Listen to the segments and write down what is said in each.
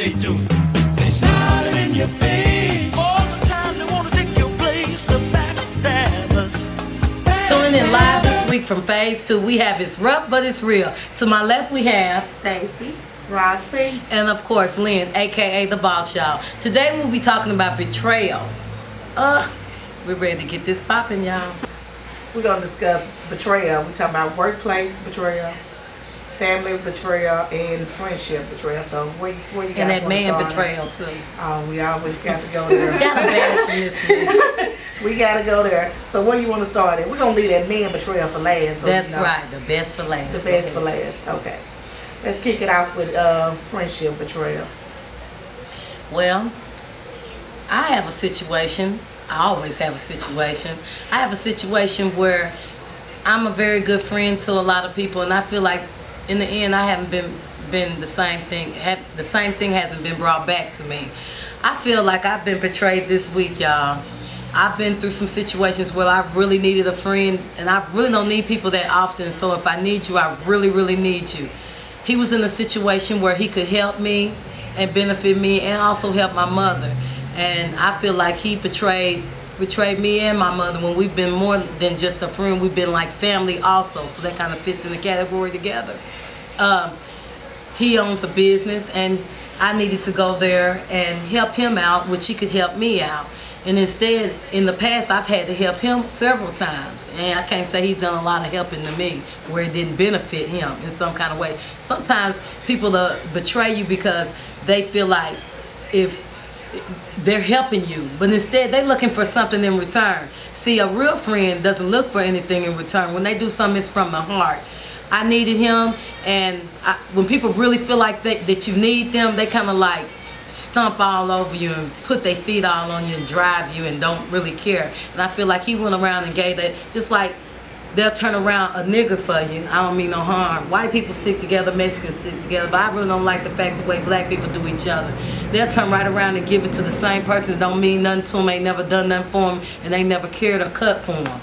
they do. They smiling in your face all the time. They wanna take your place. The backstabbers. Tuning in live this week from Phase 2, we have It's Rough But It's Real. To my left we have Stacy, Ross P, and of course Lynn, aka The Boss Y'all. Today we'll be talking about betrayal. We're ready to get this popping, y'all. we're going to discuss betrayal. We're talking about workplace betrayal, family betrayal, and friendship betrayal. So where you guys want to start? And that man betrayal too. We always got to go there. Gotta bash this. We got to go there. So where you want to start at? We're going to leave that man betrayal for last. So That's right, the best for last. The best for last. Okay. Let's kick it off with friendship betrayal. Well, I have a situation. I always have a situation. I have a situation where I'm a very good friend to a lot of people, and I feel like in the end I haven't been the same thing. The same thing hasn't been brought back to me. I feel like I've been betrayed this week, y'all. I've been through some situations where I really needed a friend, and I really don't need people that often, so if I need you, I really, really need you. He was in a situation where he could help me and benefit me and also help my mother. And I feel like he betrayed me and my mother when we've been more than just a friend. We've been like family also, so that kind of fits in the category together. He owns a business, and I needed to go there and help him out, which he could help me out. And instead, in the past, I've had to help him several times. And I can't say he's done a lot of helping to me where it didn't benefit him in some kind of way. Sometimes people betray you because they feel like if they're helping you, but instead they're looking for something in return. See, a real friend doesn't look for anything in return. When they do something, it's from the heart. I needed him, and when people really feel like that you need them, they kind of like stomp all over you and put their feet all on you and drive you and don't really care. And I feel like he went around and gave that, just like they'll turn around a nigga for you. I don't mean no harm. White people stick together, Mexicans stick together, but I really don't like the fact the way black people do each other. They'll turn right around and give it to the same person that don't mean nothing to them, ain't never done nothing for them, and they never cared or cut for them.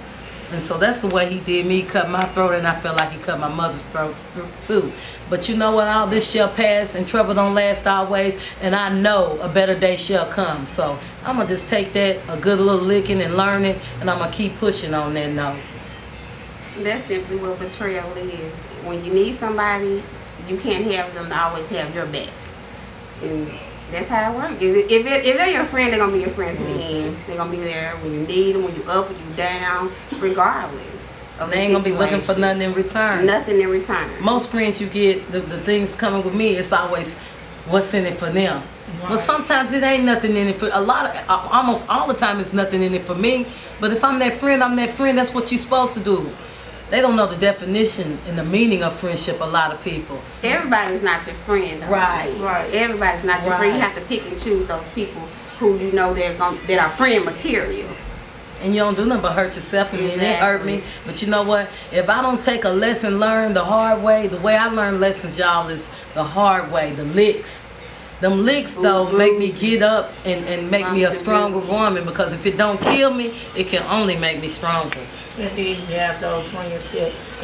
And so that's the way he did me, cut my throat, and I felt like he cut my mother's throat too. But you know what, all this shall pass and trouble don't last always, and I know a better day shall come. So I'm going to just take that, a good little licking, and learn it, and I'm going to keep pushing on that note. That's simply what betrayal is. When you need somebody, you can't have them to always have your back. And that's how it works. If they're your friend, they're going to be your friend to the end. They're going to be there when you need them, when you're up, when you're down, regardless of the situation. They ain't going to be looking for nothing in return. Nothing in return. Most friends you get, the things coming with me, it's always what's in it for them. Right. Well, sometimes it ain't nothing in it for almost all the time it's nothing in it for me. But if I'm that friend, I'm that friend. That's what you're supposed to do. They don't know the definition and the meaning of friendship, a lot of people. Everybody's not your friend, though. Right. Everybody's not your friend. You have to pick and choose those people who you know that are friend material. And you don't do nothing but hurt yourself, and it hurt me. But you know what? If I don't take a lesson learned the hard way, the way I learn lessons, y'all, is the hard way, the licks. Them licks, though, make me get up and make me a stronger woman, because if it don't kill me, it can only make me stronger. And then you have those friends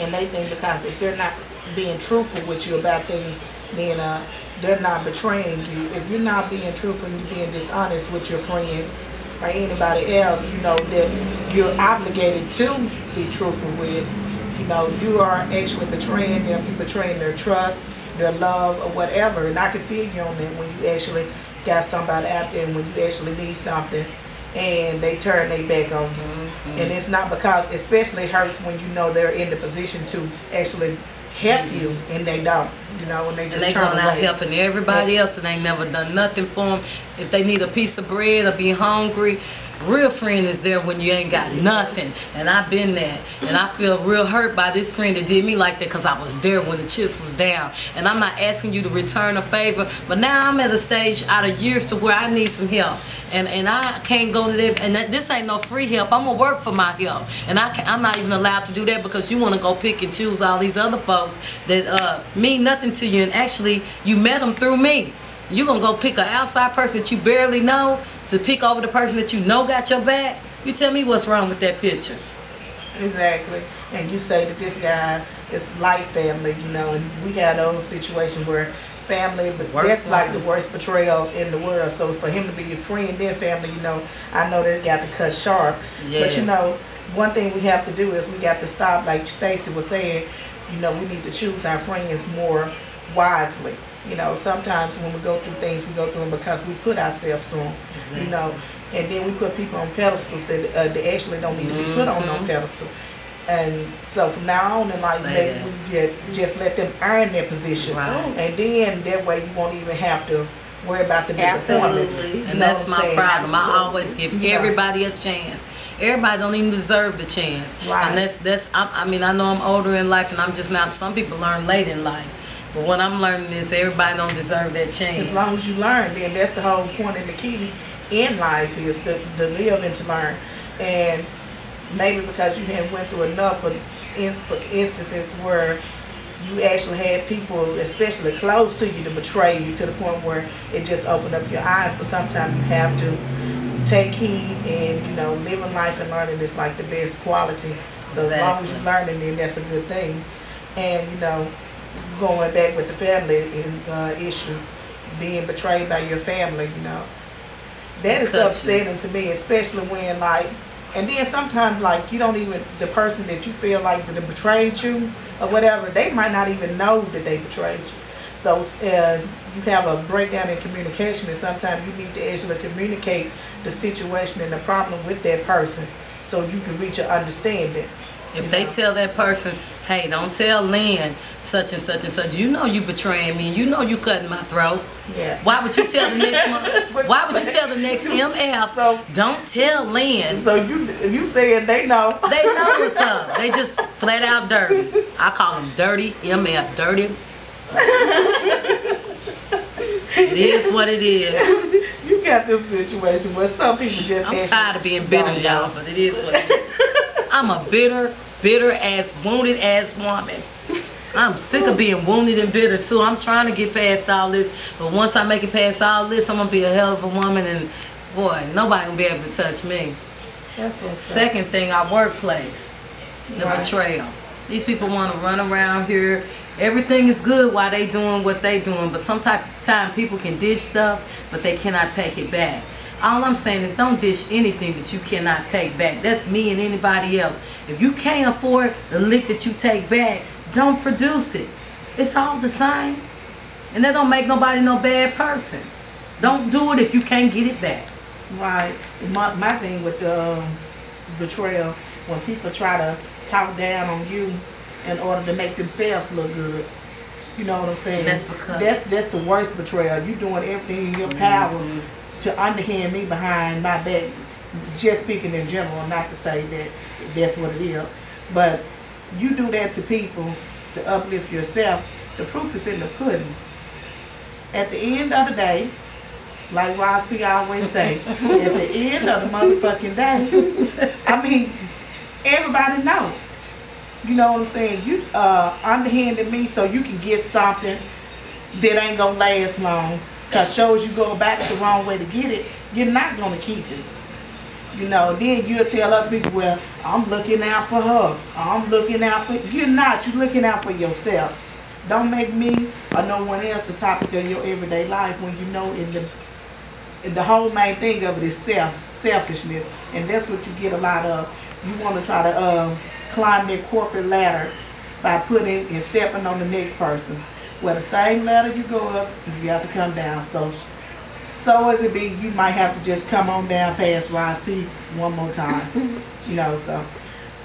and they think because if they're not being truthful with you about things, then they're not betraying you. If you're not being truthful and you're being dishonest with your friends or anybody else, you know, that you're obligated to be truthful with, you know, you are actually betraying them. You're betraying their trust, their love, or whatever. And I can feel you on that when you actually got somebody out there and when you actually need something and they turn their back on you. And it's not because, especially hurts when you know they're in the position to actually help you and they don't, you know, and they just turn away. And they going out helping everybody else and they never done nothing for them. If they need a piece of bread or be hungry, real friend is there when you ain't got nothing. And I've been there. And I feel real hurt by this friend that did me like that because I was there when the chips was down. And I'm not asking you to return a favor, but now I'm at a stage out of years to where I need some help. And I can't go to them. And this ain't no free help. I'm going to work for my help. And I'm not even allowed to do that because you want to go pick and choose all these other folks that mean nothing to you. And actually, you met them through me. You're going to go pick an outside person that you barely know to pick over the person that you know got your back? You tell me what's wrong with that picture. Exactly. And you say that this guy is like family, you know, and we had those situations where family, but Worst that's like the ones. worst betrayal in the world. So for him to be your friend then family, you know, I know they got to cut sharp. Yes. But you know, one thing we have to do is we got to stop, like Stacy was saying, you know, we need to choose our friends more wisely. You know, sometimes when we go through things, we go through them because we put ourselves through them. Exactly. You know, and then we put people on pedestals that they actually don't need to be put on no pedestal. And so from now on in life, Say maybe we just let them earn their position. Right. And then that way you won't even have to worry about the disappointment. Absolutely. You And know that's what I'm my saying? problem. I Absolutely. always give Yeah. everybody a chance. Everybody don't even deserve the chance. Right. And I mean, I know I'm older in life and I'm just not, some people learn late in life. But what I'm learning is everybody don't deserve that chance. As long as you learn, then that's the whole point and the key in life is to live and to learn. And maybe because you have went through enough for instances where you actually had people, especially close to you, to betray you to the point where it just opened up your eyes. But sometimes you have to take heed and, you know, living life and learning is like the best quality. So as long as Exactly. you're learning, then that's a good thing. And, you know, going back with the family issue, being betrayed by your family, you know, that is Cut you. upsetting to me, especially when, like, and then sometimes, like, you don't even, the person that you feel like that betrayed you or whatever, they might not even know that they betrayed you. So you have a breakdown in communication, and sometimes you need to actually communicate the situation and the problem with that person so you can reach an understanding. If they tell that person, hey, don't tell Lynn such and such and such, you know you betraying me, you know you cutting my throat. Yeah. Why would you tell the next one? Why would you tell the next MF, So- don't tell Lynn? So you saying they know. They know what's up. They just flat out dirty. I call them dirty MF, dirty. It is what it is. You got them situations where some people just I'm actually tired of being bitter, don't know. y'all, but it is what it is. I'm a bitter ass, wounded ass woman. I'm sick of being wounded and bitter too. I'm trying to get past all this, but once I make it past all this, I'm gonna be a hell of a woman, and boy, nobody gonna be able to touch me. That's what's up. Second thing, our workplace, the Right. betrayal. These people want to run around here. Everything is good while they doing what they doing, but sometimes people can dish stuff, but they cannot take it back. All I'm saying is don't dish anything that you cannot take back. That's me and anybody else. If you can't afford the lick that you take back, don't produce it. It's all the same. And that don't make nobody no bad person. Don't do it if you can't get it back. Right. My thing with betrayal, when people try to talk down on you in order to make themselves look good. You know what I'm saying? That's because- that's the worst betrayal. You doing everything in your power to underhand me behind my back. Just speaking in general, not to say that that's what it is, but you do that to people to uplift yourself. The proof is in the pudding. At the end of the day, like Ross P always say, at the end of the motherfucking day, I mean, everybody know. You know what I'm saying? You underhanded me so you can get something that ain't gonna last long. Cause shows you go about it the wrong way to get it, you're not gonna keep it. You know, then you'll tell other people, well, I'm looking out for her. I'm looking out for, you're not, you're looking out for yourself. Don't make me or no one else the topic of your everyday life when you know in the whole main thing of it is selfishness. And that's what you get a lot of. You want to try to climb that corporate ladder by putting and stepping on the next person. Well, the same ladder you go up, you have to come down. So as it be, you might have to just come on down past Ross P one more time. You know, so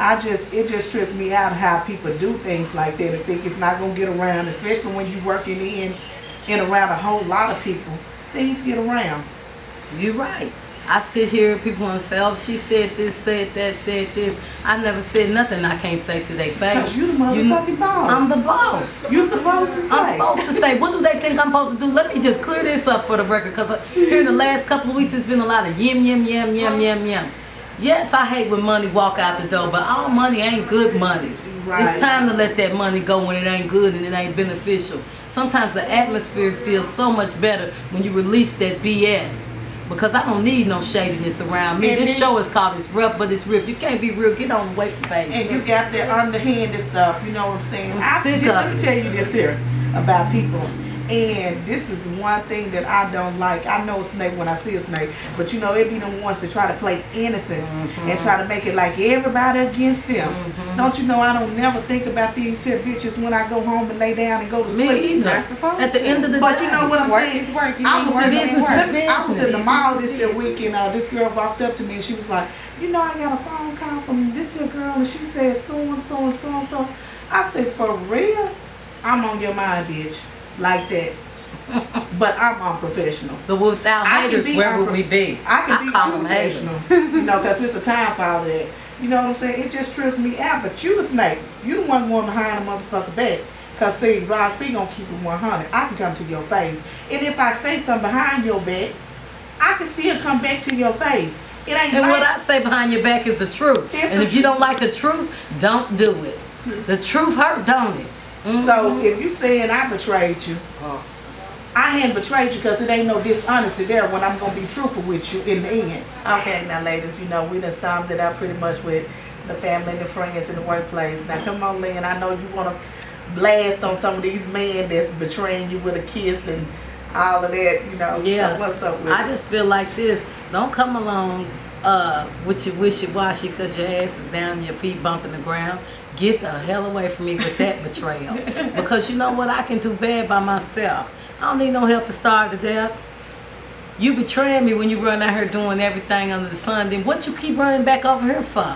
it just trips me out how people do things like that and think it's not gonna get around, especially when you're working in and around a whole lot of people. Things get around. You're right. I sit here and people want to say, oh, she said this, said that, said this. I never said nothing I can't say to their face. Because you the motherfucking boss. I'm the boss. You're supposed to say. I'm supposed to say, what do they think I'm supposed to do? Let me just clear this up for the record, because here in the last couple of weeks, it's been a lot of yim. Yes, I hate when money walk out the door, but all money ain't good money. Right. It's time to let that money go when it ain't good and it ain't beneficial. Sometimes the atmosphere feels so much better when you release that BS. Because I don't need no shadiness around me. And This then- show is called It's Rough, but it's Riff. You can't be real. Get on away from page And 2. you got that underhanded stuff, you know what I'm saying? I'm sick Let of me it. tell you this here about people. And this is the one thing that I don't like. I know a snake when I see a snake, but you know, it be the ones that try to play innocent and try to make it like everybody against them. Don't you know I don't never think about these here bitches when I go home and lay down and go to sleep. At the end of the day. But you know what I'm saying? Is work. I was in the business. mall this here week, and this girl walked up to me and she was like, you know, I got a phone call from this here girl and she said so and so and so and so. I said, for real? I'm on your mind, bitch. Like that. But I'm unprofessional. But without haters, where would we be? I can be call them haters. You know, because it's a time for all of that. You know what I'm saying? It just trips me out. But you the snake. You the one going behind the motherfucker back. Because see, Ross P gonna keep it 100. I can come to your face. And if I say something behind your back, I can still come back to your face. It ain't and like, what I say behind your back is the truth. And if you don't like the truth, don't do it. The truth hurt, don't it? So if you saying I betrayed you, I hadn't betrayed you because it ain't no dishonesty there when I'm going to be truthful with you in the end. Okay, now ladies, you know, we done summed it up pretty much with the family and the friends in the workplace. Now come on, Lynn, I know you want to blast on some of these men that's betraying you with a kiss and all of that, you know. Yeah. So what's up with I just feel like this. Don't come along with your wishy-washy because your ass is down and your feet bumping the ground. Get the hell away from me with that betrayal. Because you know what? I can do bad by myself. I don't need no help to starve to death. You betraying me when you run out here doing everything under the sun. Then what you keep running back over here for?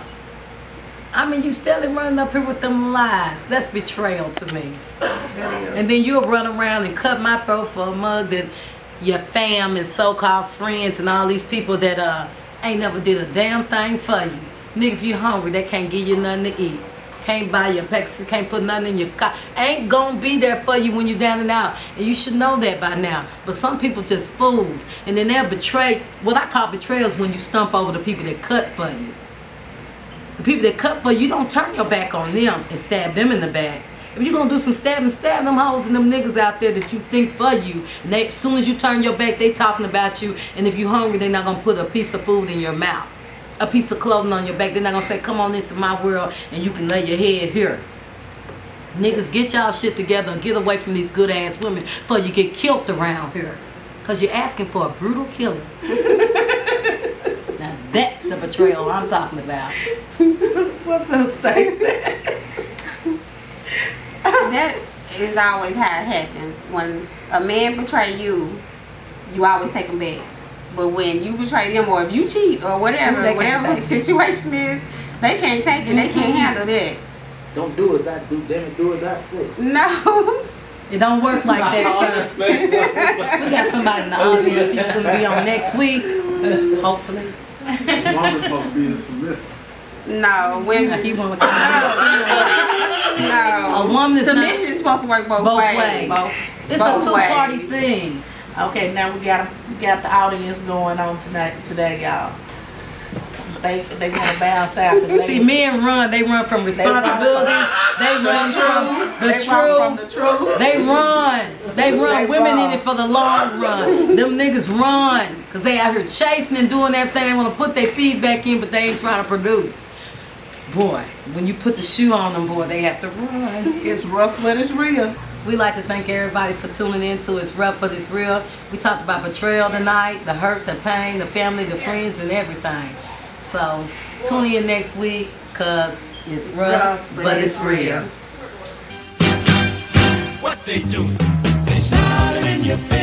I mean, you steadily running up here with them lies. That's betrayal to me. And then you'll run around and cut my throat for a mug that your fam and so-called friends and all these people that ain't never did a damn thing for you. Nigga, if you hungry, they can't give you nothing to eat. Can't buy your packs, can't put nothing in your car. Ain't gonna be there for you when you're down and out. And you should know that by now. But some people just fools. And then they'll betray. What I call betrayal is when you stump over the people that cut for you. The people that cut for you, don't turn your back on them and stab them in the back. If you're gonna do some stabbing, stab them hoes and them niggas out there that you think for you. And they, as soon as you turn your back, they talking about you. And if you're hungry, they're not gonna put a piece of food in your mouth. A piece of clothing on your back. They're not gonna say, come on into my world and you can lay your head here. Niggas, get y'all shit together and get away from these good ass women before you get killed around here. Cause you're asking for a brutal killer. Now that's the betrayal I'm talking about. What's up, Stacey? That is always how it happens. When a man betray you, you always take him back. But when you betray them, or if you cheat, or whatever the situation is, they can't take it. They can't handle that. Don't do as I do, damn it, do as I say. No. It don't work like that, sir. We got somebody in the audience. He's going to be on next week, hopefully. Woman's supposed to be a submissive. No, women. He want to come out. No. A woman is submission is supposed to work both ways. It's a two-party thing. Okay, now we got the audience going on today, y'all. They want to bounce out. See, men run. They run from responsibilities. They run from the truth. They run. Women in it for the long run. Them niggas run because they out here chasing and doing everything. They want to put their feet back in, but they ain't trying to produce. Boy, when you put the shoe on them, boy, they have to run. It's rough, but it's real. We like to thank everybody for tuning in to It's Rough But It's Real. We talked about betrayal tonight, the hurt, the pain, the family, the friends, and everything. So tune in next week because it's rough, but it's real. What they do, they slide it in your face.